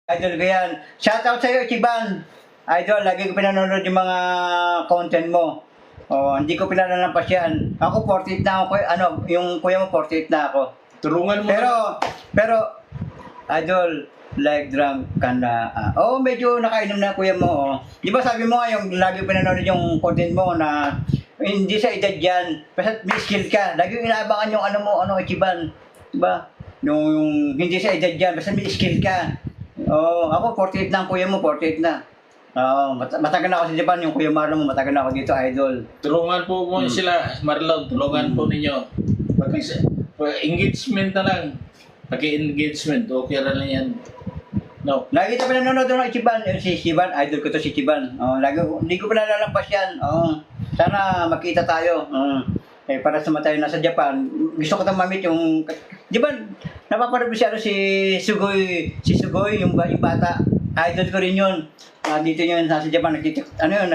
Idol ko yan. Shoutout sa'yo, Ichiban. Idol, lagi ko pinanonood yung mga content mo. Oh, hindi ko pinalalampas yan. Ako 48 na ako, yung kuya mo 48 na ako. Tulungan mo. Pero, Idol, like drum ka na. Medyo nakainom na kuya mo. Oh. Di ba sabi mo nga yung lagi pinanonood yung content mo na hindi sa edad yan. Basta may skill ka. Lagi yung inaabangan yung Ichiban. Di ba? Yung hindi sa edad yan. Basta may skill ka. Ako 48 na ang kuya mo, 48 na. Matagal na ako sa Japan, yung Kuya Marlon mo, matagal na ako dito, Idol. Tulungan po mo sila, Marlon, tulungan po ninyo. Engagement na lang. Pag-engagement, okay na lang yan. No. Lagi tayo nanonood ng Ichiban, si Ichiban, idol ko to si Ichiban. Hindi ko pinalalampas yan. Sana makita tayo. Para sa tayo nasa Japan, gusto ko itong mamit yung... Di ba, napapanood mo si Sugoi, yung bata. Idol ko rin yun. Dito yun, nasa Japan,